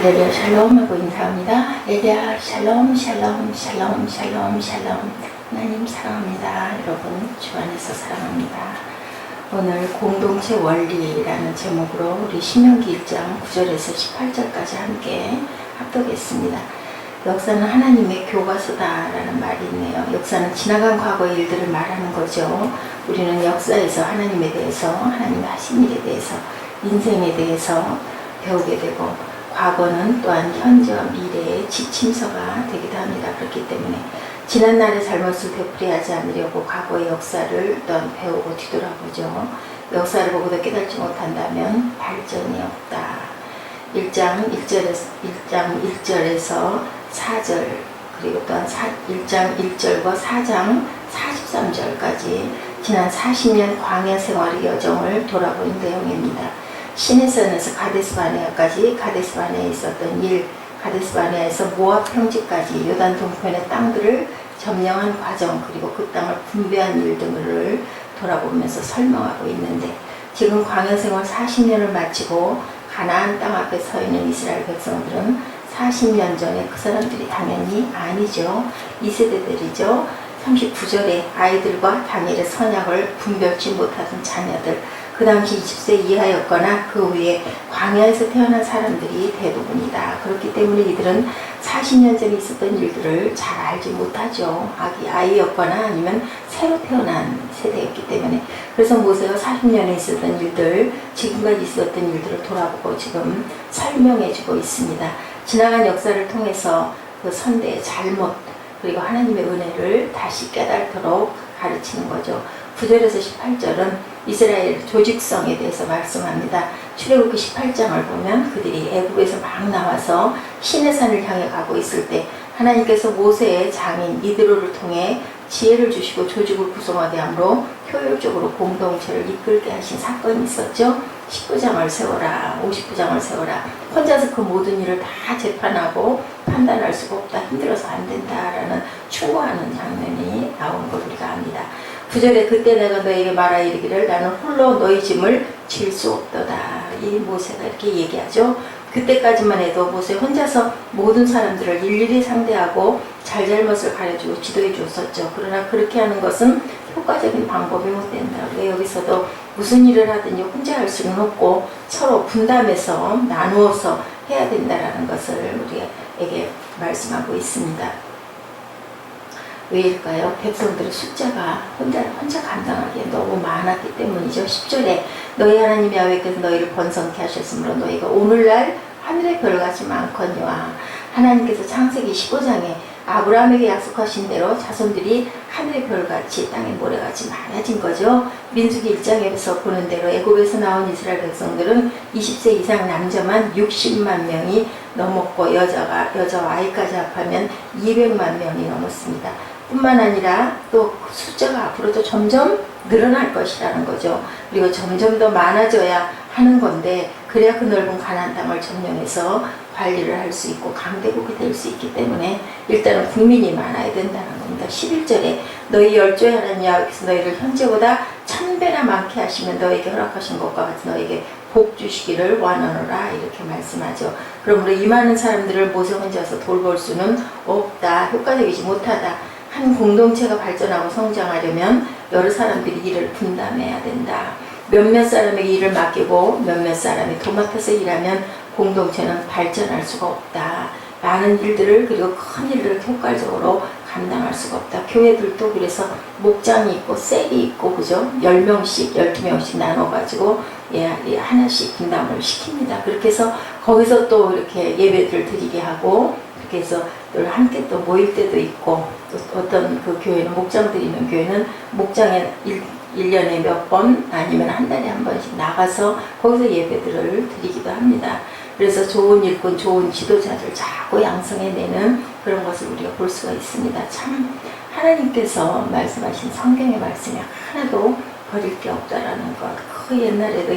할렐루야 샬롬 하고 인사합니다. 할렐루야 샬롬 샬롬 샬롬 샬롬 샬롬. 하나님 사랑합니다. 여러분 주 안에서 사랑합니다. 오늘 공동체 원리라는 제목으로 우리 신명기 1장 9절에서 18절까지 함께 합독했습니다. 역사는 하나님의 교과서다라는 말이 있네요. 역사는 지나간 과거의 일들을 말하는 거죠. 우리는 역사에서 하나님에 대해서, 하나님의 하신 일에 대해서, 인생에 대해서 배우게 되고, 과거는 또한 현재와 미래의 지침서가 되기도 합니다. 그렇기 때문에 지난날의 잘못을 되풀이하지 않으려고 과거의 역사를 또한 배우고 뒤돌아보죠. 역사를 보고도 깨닫지 못한다면 발전이 없다. 1장 1절에서 4절 그리고 또한 1장 1절과 4장 43절까지 지난 40년 광야 생활의 여정을 돌아보는 내용입니다. 시내산에서 가데스바네아까지, 가데스바네아에 있었던 일, 가데스바네아에서 모압 평지까지 요단 동편의 땅들을 점령한 과정, 그리고 그 땅을 분배한 일 등을 돌아보면서 설명하고 있는데, 지금 광야 생활 40년을 마치고 가나안 땅 앞에 서 있는 이스라엘 백성들은 40년 전에 그 사람들이 당연히 아니죠. 2세대들이죠. 39절에 아이들과 당일의 선약을 분별치 못하던 자녀들, 그 당시 20세 이하였거나 그 후에 광야에서 태어난 사람들이 대부분이다. 그렇기 때문에 이들은 40년 전에 있었던 일들을 잘 알지 못하죠. 아이였거나 아니면 새로 태어난 세대였기 때문에. 그래서 모세가 40년에 있었던 일들, 지금까지 있었던 일들을 돌아보고 지금 설명해주고 있습니다. 지나간 역사를 통해서 그 선대의 잘못, 그리고 하나님의 은혜를 다시 깨닫도록 가르치는 거죠. 9절에서 18절은 이스라엘 조직성에 대해서 말씀합니다. 출애굽기 18장을 보면 그들이 애굽에서 막 나와서 시내산을 향해 가고 있을 때 하나님께서 모세의 장인 이드로를 통해 지혜를 주시고 조직을 구성하게 함으로 효율적으로 공동체를 이끌게 하신 사건이 있었죠. 19장을 세워라, 59장을 세워라. 혼자서 그 모든 일을 다 재판하고 판단할 수가 없다, 힘들어서 안 된다라는 충고하는 장면이 나오는 걸 우리가 압니다. 9절에 그때 내가 너에게 말하 이르기를 나는 홀로 너희 짐을 질 수 없도다. 이 모세가 이렇게 얘기하죠. 그때까지만 해도 모세 혼자서 모든 사람들을 일일이 상대하고 잘잘못을 가르치고 지도해 줬었죠. 그러나 그렇게 하는 것은 효과적인 방법이 못 된다. 우리가 여기서도 무슨 일을 하든지 혼자 할 수는 없고 서로 분담해서 나누어서 해야 된다라는 것을 우리에게 말씀하고 있습니다. 왜일까요? 백성들의 숫자가 혼자 감당하기에 너무 많았기 때문이죠. 10절에 너희 하나님 야훼께서 너희를 번성케 하셨으므로 너희가 오늘날 하늘의 별같이 많거니와. 하나님께서 창세기 15장에 아브라함에게 약속하신 대로 자손들이 하늘의 별같이 땅의 모래같이 많아진 거죠. 민수기 1장에서 보는 대로 애굽에서 나온 이스라엘 백성들은 20세 이상 남자만 60만 명이 넘었고 여자와 아이까지 합하면 200만 명이 넘었습니다. 뿐만 아니라 또 숫자가 앞으로도 점점 늘어날 것이라는 거죠. 그리고 점점 더 많아져야 하는 건데 그래야 그 넓은 가나안 땅을 점령해서 관리를 할 수 있고 강대국이 될 수 있기 때문에 일단은 국민이 많아야 된다는 겁니다. 11절에 너희 열조의 하나님 야훼께서 너희를 현재보다 1000배나 많게 하시면 너에게 허락하신 것과 같이 너에게 복 주시기를 원하노라 이렇게 말씀하죠. 그러므로 이 많은 사람들을 모세 혼자서 돌볼 수는 없다. 효과적이지 못하다. 한 공동체가 발전하고 성장하려면 여러 사람들이 일을 분담해야 된다. 몇몇 사람에게 일을 맡기고 몇몇 사람이 도맡아서 일하면 공동체는 발전할 수가 없다. 많은 일들을 그리고 큰 일들을 효과적으로 감당할 수가 없다. 교회들도 그래서 목장이 있고 셀이 있고 그죠? 10명씩 12명씩 나눠가지고 하나씩 분담을 시킵니다. 그렇게 해서 거기서 또 이렇게 예배를 드리게 하고 그렇게 해서 늘 함께 또 모일 때도 있고 또 어떤 그 교회는 목장들이 있는 교회는 목장에 1년에 몇 번 아니면 한 달에 한 번씩 나가서 거기서 예배들을 드리기도 합니다. 그래서 좋은 일꾼, 좋은 지도자들 자꾸 양성해내는 그런 것을 우리가 볼 수가 있습니다. 참 하나님께서 말씀하신 성경의 말씀이 하나도 버릴 게 없다라는 것. 그 옛날에도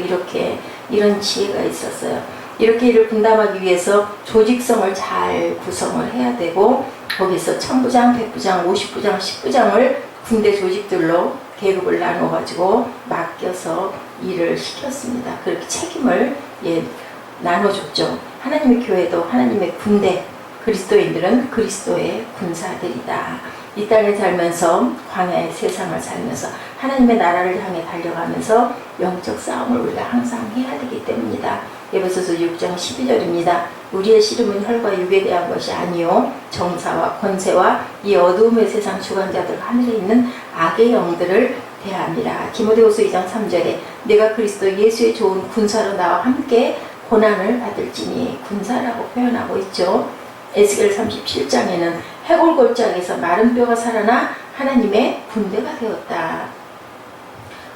이런 지혜가 있었어요. 이렇게 일을 분담하기 위해서 조직성을 잘 구성을 해야 되고 거기서 1000부장, 100부장, 50부장, 10부장을 군대 조직들로 계급을 나눠가지고 맡겨서 일을 시켰습니다. 그렇게 책임을 나눠줬죠. 하나님의 교회도 하나님의 군대, 그리스도인들은 그리스도의 군사들이다. 이 땅에 살면서 광야의 세상을 살면서 하나님의 나라를 향해 달려가면서 영적 싸움을 우리가 항상 해야 되기 때문이다. 에베소서 6장 12절입니다. 우리의 씨름은 혈과 육에 대한 것이 아니요 정사와 권세와 이 어두움의 세상 주관자들 하늘에 있는 악의 영들을 대함이라. 디모데후서 2장 3절에 내가 그리스도 예수의 좋은 군사로 나와 함께 고난을 받을지니, 군사라고 표현하고 있죠. 에스겔 37장에는 해골골짜기에서 마른 뼈가 살아나 하나님의 군대가 되었다.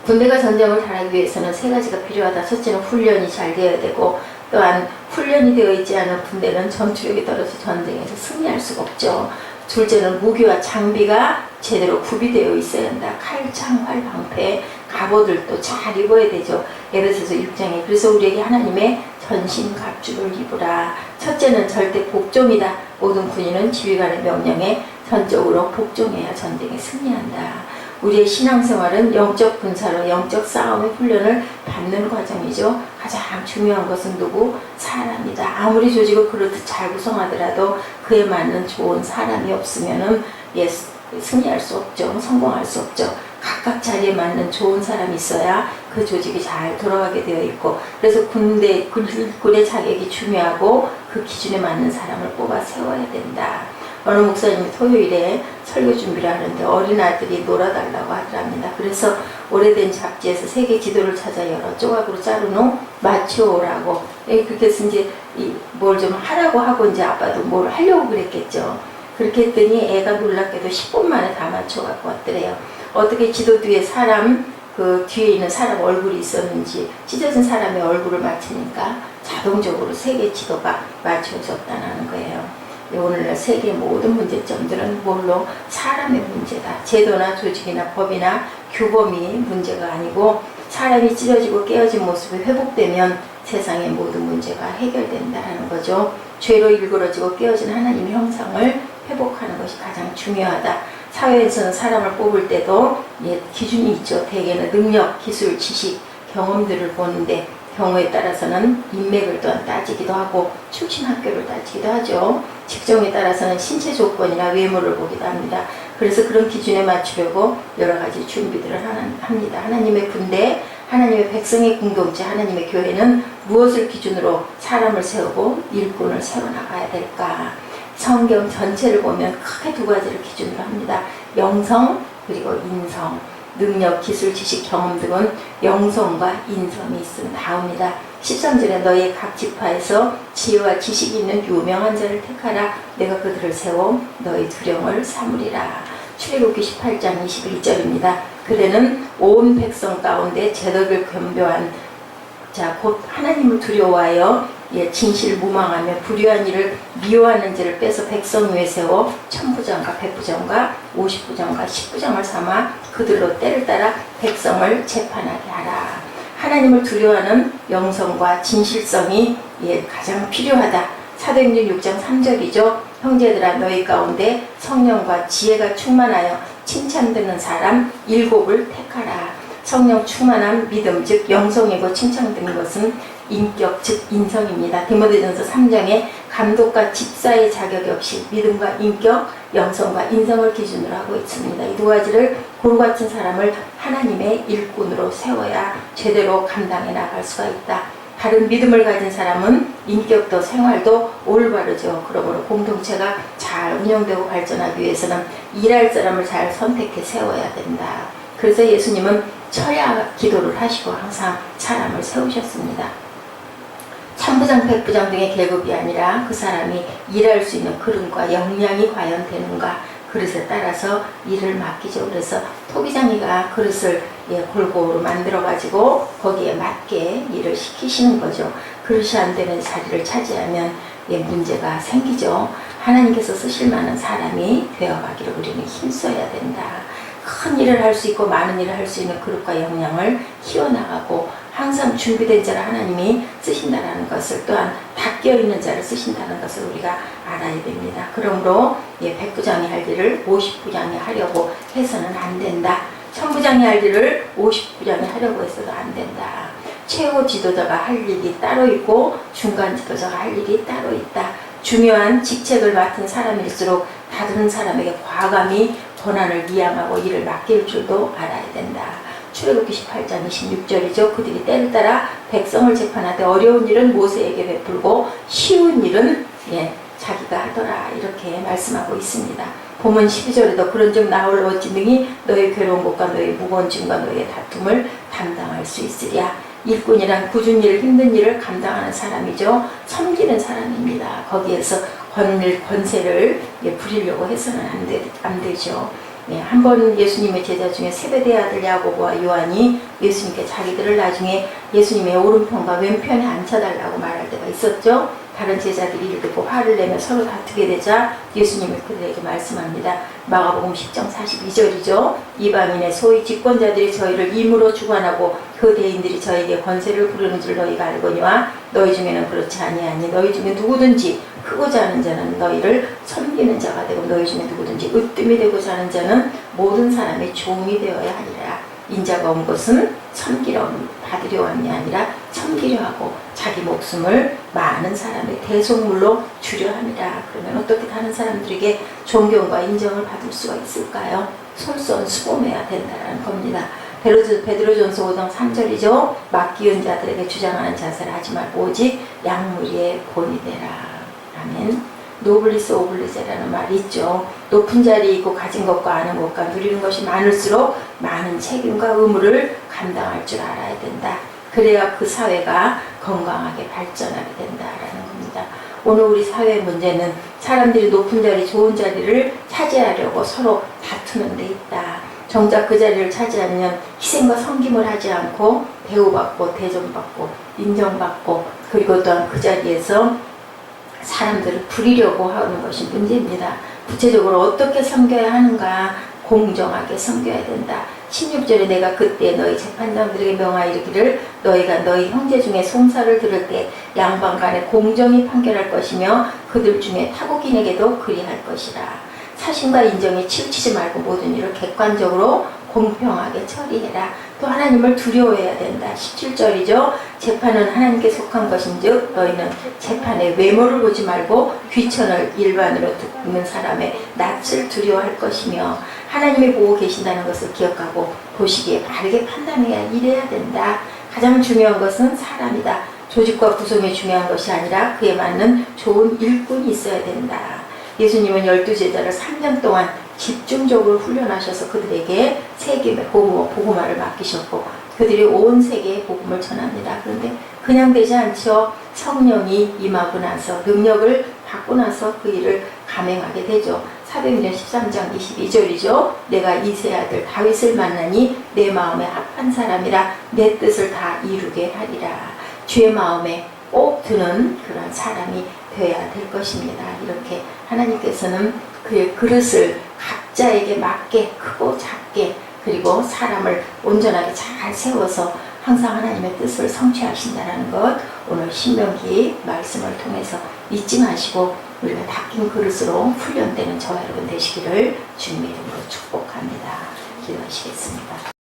군대가 전쟁을 잘하기 위해서는 세 가지가 필요하다. 첫째는 훈련이 잘 되어야 되고, 또한 훈련이 되어 있지 않은 군대는 전투력이 떨어져 전쟁에서 승리할 수가 없죠. 둘째는 무기와 장비가 제대로 구비되어 있어야 한다. 칼, 창, 활, 방패, 갑옷들도 잘 입어야 되죠. 에베소서 6장에 그래서 우리에게 하나님의 전신 갑주를 입으라. 첫째는 절대 복종이다. 모든 군인은 지휘관의 명령에 전적으로 복종해야 전쟁에 승리한다. 우리의 신앙생활은 영적 군사로 영적 싸움의 훈련을 받는 과정이죠. 가장 중요한 것은 누구? 사람이다. 아무리 조직을 그렇듯 잘 구성하더라도 그에 맞는 좋은 사람이 없으면은 승리할 수 없죠. 성공할 수 없죠. 각각 자리에 맞는 좋은 사람이 있어야 그 조직이 잘 돌아가게 되어 있고, 그래서 군의 자격이 중요하고 그 기준에 맞는 사람을 뽑아 세워야 된다. 어느 목사님이 토요일에 설교 준비를 하는데 어린아들이 놀아달라고 하더랍니다. 그래서 오래된 잡지에서 세계 지도를 찾아 여러 조각으로 자른 후 맞춰오라고. 그렇게 해서 이제 뭘 좀 하라고 하고 이제 아빠도 뭘 하려고 그랬겠죠. 그렇게 했더니 애가 놀랍게도 10분 만에 다 맞춰갖고 왔더래요. 어떻게 지도 뒤에 그 뒤에 있는 사람 얼굴이 있었는지 찢어진 사람의 얼굴을 맞추니까 자동적으로 세계 지도가 맞춰졌다는 거예요. 오늘날 세계의 모든 문제점들은 뭘로? 사람의 문제다. 제도나 조직이나 법이나 규범이 문제가 아니고 사람이 찢어지고 깨어진 모습이 회복되면 세상의 모든 문제가 해결된다는 거죠. 죄로 일그러지고 깨어진 하나님의 형상을 회복하는 것이 가장 중요하다. 사회에서는 사람을 뽑을 때도 기준이 있죠. 대개는 능력, 기술, 지식, 경험들을 보는데 경우에 따라서는 인맥을 또한 따지기도 하고 출신 학교를 따지기도 하죠. 직종에 따라서는 신체 조건이나 외모를 보기도 합니다. 그래서 그런 기준에 맞추려고 여러 가지 준비들을 합니다. 하나님의 군대, 하나님의 백성의 공동체, 하나님의 교회는 무엇을 기준으로 사람을 세우고 일꾼을 세워나가야 될까? 성경 전체를 보면 크게 두 가지를 기준으로 합니다. 영성 그리고 인성. 능력, 기술, 지식, 경험 등은 영성과 인성이 있음 다음이다. 13절에 너희의 각 지파에서 지혜와 지식이 있는 유명한 자를 택하라. 내가 그들을 세워 너희 두령을 삼으리라. 출애굽기 18장 21절입니다. 그대는 온 백성 가운데 제덕을 겸비한 자 곧 하나님을 두려워하여 진실무망하며 불의한 일을 미워하는 자를 빼서 백성 위에 세워 천부장과 백부장과 50부장과 10부장을 삼아 그들로 때를 따라 백성을 재판하게 하라. 하나님을 두려워하는 영성과 진실성이 가장 필요하다. 사도행전 6장 3절이죠. 형제들아 너희 가운데 성령과 지혜가 충만하여 칭찬 듣는 사람 7을 택하라. 성령 충만한 믿음 즉 영성이고 칭찬 듣는 것은 인격 즉 인성입니다. 디모데전서 3장에 감독과 집사의 자격 역시 믿음과 인격, 영성과 인성을 기준으로 하고 있습니다. 이 두 가지를 고루 갖춘 사람을 하나님의 일꾼으로 세워야 제대로 감당해 나갈 수가 있다. 다른 믿음을 가진 사람은 인격도 생활도 올바르죠. 그러므로 공동체가 잘 운영되고 발전하기 위해서는 일할 사람을 잘 선택해 세워야 된다. 그래서 예수님은 철야 기도를 하시고 항상 사람을 세우셨습니다. 천부장, 백부장 등의 계급이 아니라 그 사람이 일할 수 있는 그릇과 역량이 과연 되는가 그릇에 따라서 일을 맡기죠. 그래서 토기장이가 그릇을 골고루 만들어 가지고 거기에 맞게 일을 시키시는 거죠. 그릇이 안 되는 자리를 차지하면 문제가 생기죠. 하나님께서 쓰실 만한 사람이 되어가기를 우리는 힘써야 된다. 큰 일을 할 수 있고 많은 일을 할 수 있는 그릇과 역량을 키워나가고 항상 준비된 자를 하나님이 쓰신다는 것을 또한 닦여있는 자를 쓰신다는 것을 우리가 알아야 됩니다. 그러므로 백부장이 할 일을 50부장이 하려고 해서는 안 된다. 천부장이 할 일을 50부장이 하려고 해서도 안 된다. 최고 지도자가 할 일이 따로 있고 중간 지도자가 할 일이 따로 있다. 중요한 직책을 맡은 사람일수록 다른 사람에게 과감히 권한을 이양하고 일을 맡길 줄도 알아야 된다. 출애굽기 18장 26절이죠. 그들이 때를 따라 백성을 재판하되 어려운 일은 모세에게 베풀고 쉬운 일은 자기가 하더라. 이렇게 말씀하고 있습니다. 본문 12절에도 그런즉 나 홀로 어찌 능히 너의 괴로운 것과 너의 무거운 짐과 너의 다툼을 담당할 수 있으랴. 일꾼이란 굳은 일, 힘든 일을 감당하는 사람이죠. 섬기는 사람입니다. 거기에서 권세를 부리려고 해서는 안 되죠. 한번 예수님의 제자 중에 세베대 아들 야고보와 요한이 예수님께 자기들을 나중에 예수님의 오른편과 왼편에 앉혀달라고 말할 때가 있었죠. 다른 제자들이 이를 듣고 화를 내며 서로 다투게 되자 예수님이 그들에게 말씀합니다. 마가복음 10장 42절이죠. 이방인의 소위 집권자들이 저희를 임으로 주관하고 그 대인들이 저에게 권세를 부르는 줄 너희가 알거니와 너희 중에는 그렇지 아니하니 너희 중에 누구든지 크고자 하는 자는 너희를 섬기는 자가 되고 너희 중에 누구든지 으뜸이 되고자 하는 자는 모든 사람의 종이 되어야 하리라. 인자가 온 것은 받으려 함이 아니라 섬기려 하고 자기 목숨을 많은 사람의 대속물로 주려 함이라. 그러면 어떻게 다른 사람들에게 존경과 인정을 받을 수가 있을까요? 솔선수범해야 된다는 겁니다. 베드로전서 5장 3절이죠. 맡기운 자들에게 주장하는 자세를 하지 말고 오직 양무리의 본이 되라. 아멘. 노블리스 오블리제라는 말이 있죠. 높은 자리에 있고 가진 것과 아는 것과 누리는 것이 많을수록 많은 책임과 의무를 감당할 줄 알아야 된다. 그래야 그 사회가 건강하게 발전하게 된다라는 겁니다. 오늘 우리 사회의 문제는 사람들이 높은 자리, 좋은 자리를 차지하려고 서로 다투는 데 있다. 정작 그 자리를 차지하면 희생과 섬김을 하지 않고 대우받고 대접받고 인정받고 그리고 또한 그 자리에서 사람들을 부리려고 하는 것이 문제입니다. 구체적으로 어떻게 섬겨야 하는가? 공정하게 섬겨야 된다. 16절에 내가 그때 너희 재판장들에게 명하여 이르기를 너희가 너희 형제 중에 송사를 들을 때 양반 간에 공정히 판결할 것이며 그들 중에 타국인에게도 그리할 것이라. 사심과 인정에 치우치지 말고 모든 일을 객관적으로 공평하게 처리해라. 또 하나님을 두려워해야 된다. 17절이죠. 재판은 하나님께 속한 것인즉 너희는 재판의 외모를 보지 말고 귀천을 일반으로 듣는 사람의 낯을 두려워할 것이며 하나님이 보고 계신다는 것을 기억하고 보시기에 바르게 판단해야 일해야 된다. 가장 중요한 것은 사람이다. 조직과 구성이 중요한 것이 아니라 그에 맞는 좋은 일꾼이 있어야 된다. 예수님은 12제자를 3년 동안 집중적으로 훈련하셔서 그들에게 세계의 복음화를 맡기셨고 그들이 온 세계에 복음을 전합니다. 그런데 그냥 되지 않죠. 성령이 임하고 나서 능력을 받고 나서 그 일을 감행하게 되죠. 사도행전 13장 22절이죠. 내가 이세 아들 다윗을 만나니 내 마음에 합한 사람이라 내 뜻을 다 이루게 하리라. 주의 마음에 꼭 드는 그런 사람이 되어야 될 것입니다. 이렇게 하나님께서는 그의 그릇을 각자에게 맞게 크고 작게 그리고 사람을 온전하게 잘 세워서 항상 하나님의 뜻을 성취하신다는 것 오늘 신명기 말씀을 통해서 잊지 마시고 우리가 닦인 그릇으로 훈련되는 저와 여러분 되시기를 주님의 이름으로 축복합니다. 기도하시겠습니다.